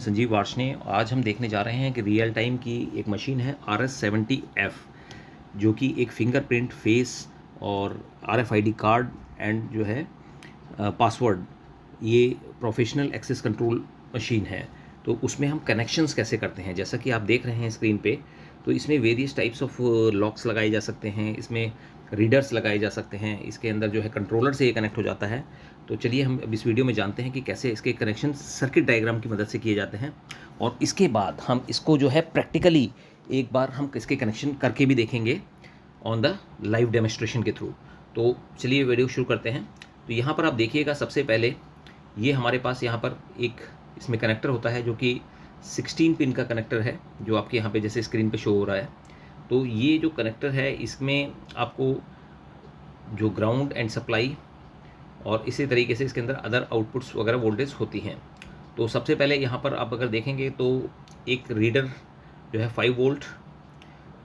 संजीव वार्ष्णेय। आज हम देखने जा रहे हैं कि रियल टाइम की एक मशीन है RS70F, जो कि एक फिंगरप्रिंट, फेस और RFID कार्ड एंड जो है पासवर्ड, ये प्रोफेशनल एक्सेस कंट्रोल मशीन है। तो उसमें हम कनेक्शंस कैसे करते हैं, जैसा कि आप देख रहे हैं स्क्रीन पे। तो इसमें वेरियस टाइप्स ऑफ लॉक्स लगाए जा सकते हैं, इसमें रीडर्स लगाए जा सकते हैं, इसके अंदर जो है कंट्रोलर से ये कनेक्ट हो जाता है। तो चलिए हम अब इस वीडियो में जानते हैं कि कैसे इसके कनेक्शन सर्किट डायग्राम की मदद से किए जाते हैं, और इसके बाद हम इसको जो है प्रैक्टिकली एक बार हम इसके कनेक्शन करके भी देखेंगे ऑन द लाइव डेमोस्ट्रेशन के थ्रू। तो चलिए वीडियो शुरू करते हैं। तो यहाँ पर आप देखिएगा, सबसे पहले ये हमारे पास यहाँ पर एक इसमें कनेक्टर होता है जो कि 16 पिन का कनेक्टर है, जो आपके यहाँ पे जैसे स्क्रीन पे शो हो रहा है। तो ये जो कनेक्टर है, इसमें आपको जो ग्राउंड एंड सप्लाई और इसी तरीके से इसके अंदर अदर आउटपुट्स वगैरह वोल्टेज होती हैं। तो सबसे पहले यहाँ पर आप अगर देखेंगे तो एक रीडर जो है 5 वोल्ट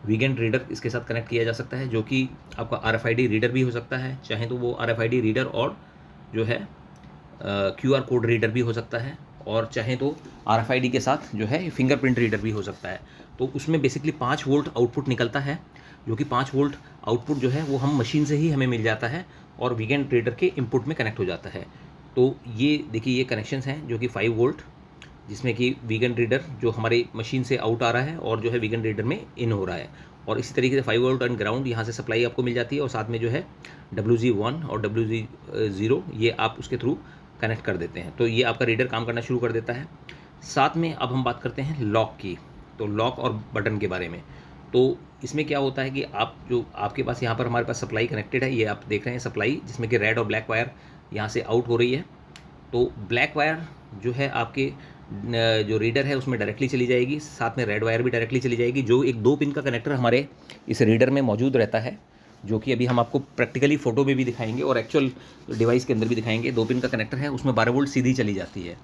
वीगेंड रीडर इसके साथ कनेक्ट किया जा सकता है, जो कि आपका RFID रीडर भी हो सकता है, चाहे तो वो RFID रीडर और जो है QR कोड रीडर भी हो सकता है, और चाहे तो RFID के साथ जो है फिंगरप्रिंट रीडर भी हो सकता है। तो उसमें बेसिकली 5 वोल्ट आउटपुट निकलता है, जो कि 5 वोल्ट आउटपुट जो है वो हम मशीन से ही हमें मिल जाता है और वीगेंड रीडर के इनपुट में कनेक्ट हो जाता है। तो ये देखिए, ये कनेक्शंस हैं जो कि 5 वोल्ट, जिसमें कि वीगेंड रीडर जो हमारी मशीन से आउट आ रहा है और जो है वीगेंड रीडर में इन हो रहा है, और इसी तरीके से 5 वोल्ट एंड ग्राउंड यहाँ से सप्लाई आपको मिल जाती है, और साथ में जो है WG1 और WG0 ये आप उसके थ्रू कनेक्ट कर देते हैं। तो ये आपका रीडर काम करना शुरू कर देता है। साथ में अब हम बात करते हैं लॉक की, तो लॉक और बटन के बारे में। तो इसमें क्या होता है कि आप जो आपके पास यहाँ पर हमारे पास सप्लाई कनेक्टेड है, ये आप देख रहे हैं सप्लाई, जिसमें कि रेड और ब्लैक वायर यहाँ से आउट हो रही है। तो ब्लैक वायर जो है आपके जो रीडर है उसमें डायरेक्टली चली जाएगी, साथ में रेड वायर भी डायरेक्टली चली जाएगी, जो एक 2 पिन का कनेक्टर हमारे इस रीडर में मौजूद रहता है, जो कि अभी हम आपको प्रैक्टिकली फ़ोटो में भी दिखाएंगे और एक्चुअल डिवाइस के अंदर भी दिखाएंगे। 2 पिन का कनेक्टर है, उसमें 12 वोल्ट सीधी चली जाती है।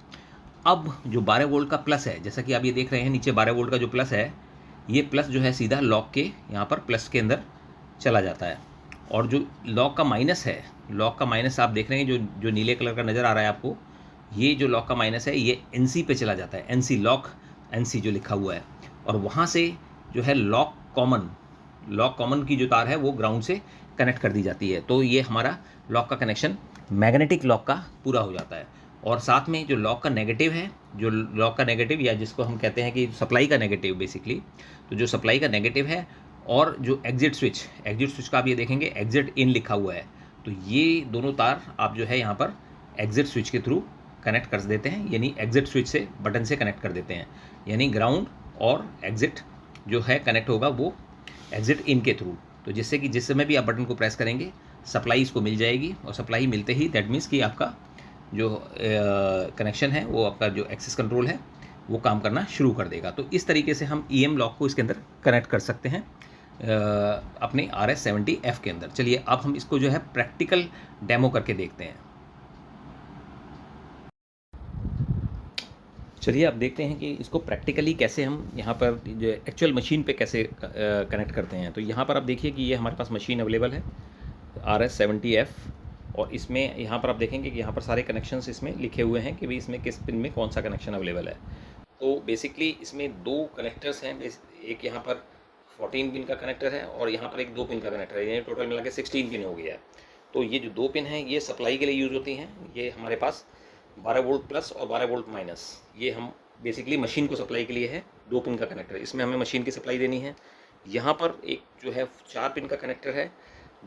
अब जो 12 वोल्ट का प्लस है, जैसा कि आप ये देख रहे हैं नीचे 12 वोल्ट का जो प्लस है, ये प्लस जो है सीधा लॉक के यहाँ पर प्लस के अंदर चला जाता है। और जो लॉक का माइनस है, लॉक का माइनस आप देख रहे हैं जो नीले कलर का नज़र आ रहा है आपको, ये जो लॉक का माइनस है ये NC पे चला जाता है, NC लॉक, NC जो लिखा हुआ है, और वहाँ से जो है लॉक कॉमन की जो तार है वो ग्राउंड से कनेक्ट कर दी जाती है। तो ये हमारा लॉक का कनेक्शन मैग्नेटिक लॉक का पूरा हो जाता है। और साथ में जो लॉक का नेगेटिव है, जो लॉक का नेगेटिव या जिसको हम कहते हैं कि सप्लाई का नेगेटिव बेसिकली, तो जो सप्लाई का नेगेटिव है और जो एग्जिट स्विच का आप ये देखेंगे एग्जिट इन लिखा हुआ है, तो ये दोनों तार आप जो है यहाँ पर एग्जिट स्विच के थ्रू कनेक्ट कर देते हैं, यानी एग्जिट स्विच से बटन से कनेक्ट कर देते हैं, यानी ग्राउंड और एग्जिट जो है कनेक्ट होगा वो एग्जिट इन के थ्रू। तो जिससे कि जिस समय भी आप बटन को प्रेस करेंगे सप्लाई इसको मिल जाएगी, और सप्लाई मिलते ही दैट मीन्स कि आपका जो कनेक्शन है वो आपका जो एक्सेस कंट्रोल है वो काम करना शुरू कर देगा। तो इस तरीके से हम EM लॉक को इसके अंदर कनेक्ट कर सकते हैं अपने RS70F के अंदर। चलिए अब हम इसको जो है प्रैक्टिकल डेमो करके देखते हैं। चलिए अब देखते हैं कि इसको प्रैक्टिकली कैसे हम यहाँ पर जो एक्चुअल मशीन पे कैसे कनेक्ट करते हैं। तो यहाँ पर आप देखिए कि ये हमारे पास मशीन अवेलेबल है RS70F, और इसमें यहाँ पर आप देखेंगे कि यहाँ पर सारे कनेक्शंस इसमें लिखे हुए हैं कि भाई इसमें किस पिन में कौन सा कनेक्शन अवेलेबल है। तो बेसिकली इसमें 2 कनेक्टर्स हैं, एक यहाँ पर 14 पिन का कनेक्टर है और यहाँ पर एक 2 पिन का कनेक्टर है, यानी टोटल मिला के 16 पिन हो गया है। तो ये जो 2 पिन हैं ये सप्लाई के लिए यूज़ होती हैं। ये हमारे पास 12 वोल्ट प्लस और 12 वोल्ट माइनस, ये हम बेसिकली मशीन को सप्लाई के लिए है 2 पिन का कनेक्टर, इसमें हमें मशीन की सप्लाई देनी है। यहाँ पर एक जो है 4 पिन का कनेक्टर है,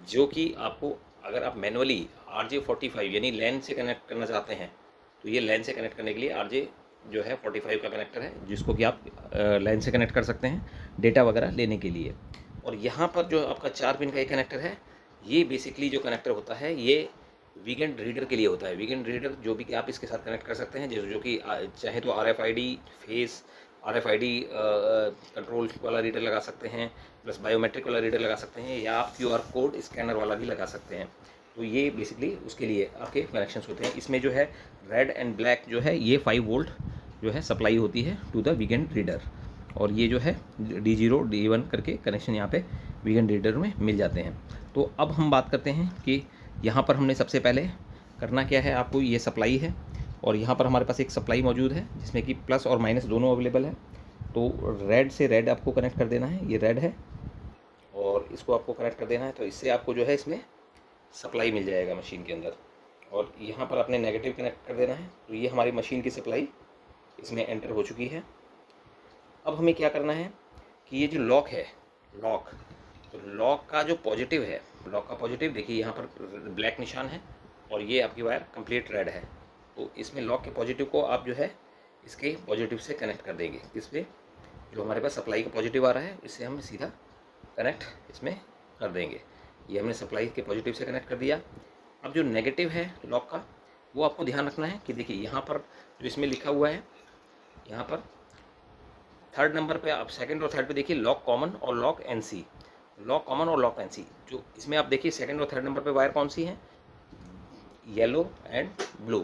जो कि आपको अगर आप मैनुअली RJ45 यानी लैन से कनेक्ट करना चाहते हैं, तो ये लैन से कनेक्ट करने के लिए RJ जो है 45 का कनेक्टर है, जिसको कि आप लैन से कनेक्ट कर सकते हैं डेटा वगैरह लेने के लिए। और यहाँ पर जो आपका 4 पिन का एक कनेक्टर है, ये बेसिकली जो कनेक्टर होता है ये वीगेंड रीडर के लिए होता है। वीगेंड रीडर जो भी कि आप इसके साथ कनेक्ट कर सकते हैं, जो कि चाहे तो RFID फेस, RFID कंट्रोल वाला रीडर लगा सकते हैं, प्लस बायोमेट्रिक वाला रीडर लगा सकते हैं, या आप QR कोड स्कैनर वाला भी लगा सकते हैं। तो ये बेसिकली उसके लिए आपके कनेक्शंस होते हैं। इसमें जो है रेड एंड ब्लैक जो है ये 5 वोल्ट जो है सप्लाई होती है टू द वीगेंड रीडर, और ये जो है D0 D1 करके कनेक्शन यहाँ पे वीगेंड रीडर में मिल जाते हैं। तो अब हम बात करते हैं कि यहाँ पर हमने सबसे पहले करना क्या है। आपको ये सप्लाई है, और यहाँ पर हमारे पास एक सप्लाई मौजूद है जिसमें कि प्लस और माइनस दोनों अवेलेबल है। तो रेड से रेड आपको कनेक्ट कर देना है, ये रेड है, और इसको आपको कनेक्ट कर देना है। तो इससे आपको जो है इसमें सप्लाई मिल जाएगा मशीन के अंदर। और यहाँ पर आपने नेगेटिव कनेक्ट कर देना है। तो ये हमारी मशीन की सप्लाई इसमें एंटर हो चुकी है। अब हमें क्या करना है कि ये जो लॉक है, लॉक, तो लॉक का जो पॉजिटिव है, लॉक का पॉजिटिव देखिए यहाँ पर ब्लैक निशान है और ये आपकी वायर कंप्लीट रेड है। तो इसमें लॉक के पॉजिटिव को आप जो है इसके पॉजिटिव से कनेक्ट कर देंगे। इस पर जो हमारे पास सप्लाई का पॉजिटिव आ रहा है इससे हम सीधा कनेक्ट इसमें कर देंगे। ये हमने सप्लाई के पॉजिटिव से कनेक्ट कर दिया। अब जो नेगेटिव है लॉक का, वो आपको ध्यान रखना है कि देखिए यहाँ पर जो इसमें लिखा हुआ है, यहाँ पर थर्ड नंबर पे आप सेकंड और थर्ड पे देखिए लॉक कॉमन और लॉक एनसी, लॉक कॉमन और लॉक एनसी। जो इसमें आप देखिए सेकंड और थर्ड नंबर पे वायर कौन सी है, येलो एंड ब्लू।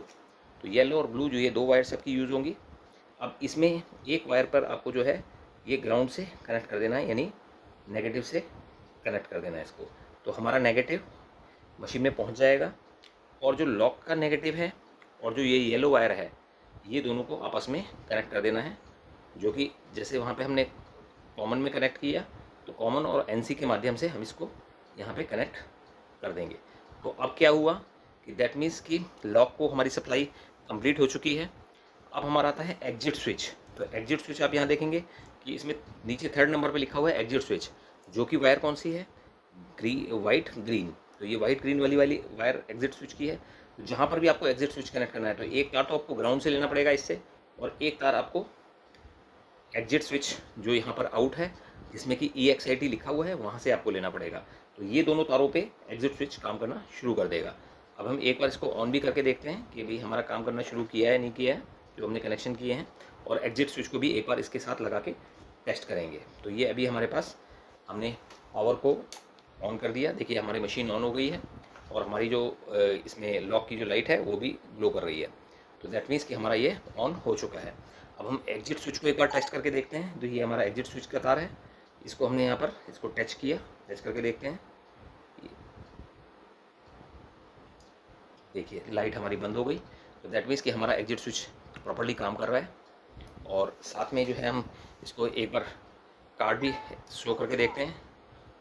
तो येलो और ब्लू जो ये दो वायर सबकी यूज़ होंगी। अब इसमें एक वायर पर आपको जो है ये ग्राउंड से कनेक्ट कर देना है, यानी नेगेटिव से कनेक्ट कर देना है इसको। तो हमारा नेगेटिव मशीन में पहुंच जाएगा और जो लॉक का नेगेटिव है और जो ये येलो वायर है, ये दोनों को आपस में कनेक्ट कर देना है। जो कि जैसे वहाँ पे हमने कॉमन में कनेक्ट किया, तो कॉमन और एनसी के माध्यम से हम इसको यहाँ पे कनेक्ट कर देंगे। तो अब क्या हुआ कि दैट मीन्स कि लॉक को हमारी सप्लाई कंप्लीट हो चुकी है। अब हमारा आता है एग्जिट स्विच। तो एग्जिट स्विच आप यहाँ देखेंगे कि इसमें नीचे थर्ड नंबर पे लिखा हुआ है एग्जिट स्विच, जो कि वायर कौन सी है, वाइट ग्रीन। तो ये वाइट ग्रीन वाली वायर एग्जिट स्विच की है। तो जहाँ पर भी आपको एग्जिट स्विच कनेक्ट करना है, तो एक तार तो आपको ग्राउंड से लेना पड़ेगा इससे, और एक तार आपको एग्जिट स्विच जो यहाँ पर आउट है जिसमें कि EXIT लिखा हुआ है, वहाँ से आपको लेना पड़ेगा। तो ये दोनों तारों पे एग्जिट स्विच काम करना शुरू कर देगा। अब हम एक बार इसको ऑन भी करके देखते हैं कि भाई हमारा काम करना शुरू किया है नहीं किया है, जो हमने कनेक्शन किए हैं। और एग्जिट स्विच को भी एक बार इसके साथ लगा के टेस्ट करेंगे। तो ये अभी हमारे पास हमने पावर को ऑन कर दिया, देखिए हमारी मशीन ऑन हो गई है और हमारी जो इसमें लॉक की जो लाइट है वो भी ग्लो कर रही है। तो दैट मीन्स कि हमारा ये ऑन हो चुका है। अब हम एग्जिट स्विच को एक बार टेस्ट करके देखते हैं। तो ये हमारा एग्जिट स्विच का तार है, इसको हमने यहाँ पर इसको टच किया, टच करके देखते हैं। देखिए लाइट हमारी बंद हो गई। तो दैट मीन्स कि हमारा एग्जिट स्विच प्रॉपर्ली काम कर रहा है। और साथ में जो है हम इसको एक बार कार्ड भी शो करके देखते हैं।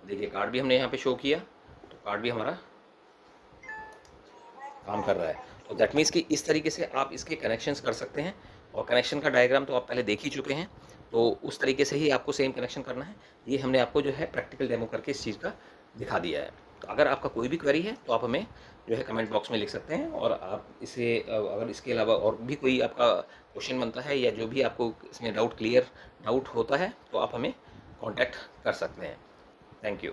देखिए कार्ड भी हमने यहाँ पे शो किया, तो कार्ड भी हमारा काम कर रहा है। तो दैट मीन्स कि इस तरीके से आप इसके कनेक्शंस कर सकते हैं। और कनेक्शन का डायग्राम तो आप पहले देख ही चुके हैं, तो उस तरीके से ही आपको सेम कनेक्शन करना है। ये हमने आपको जो है प्रैक्टिकल डेमो करके इस चीज़ का दिखा दिया है। तो अगर आपका कोई भी क्वेरी है तो आप हमें जो है कमेंट बॉक्स में लिख सकते हैं। और आप इसे अगर इसके अलावा और भी कोई आपका क्वेश्चन बनता है या जो भी आपको इसमें डाउट होता है, तो आप हमें कॉन्टैक्ट कर सकते हैं। Thank you.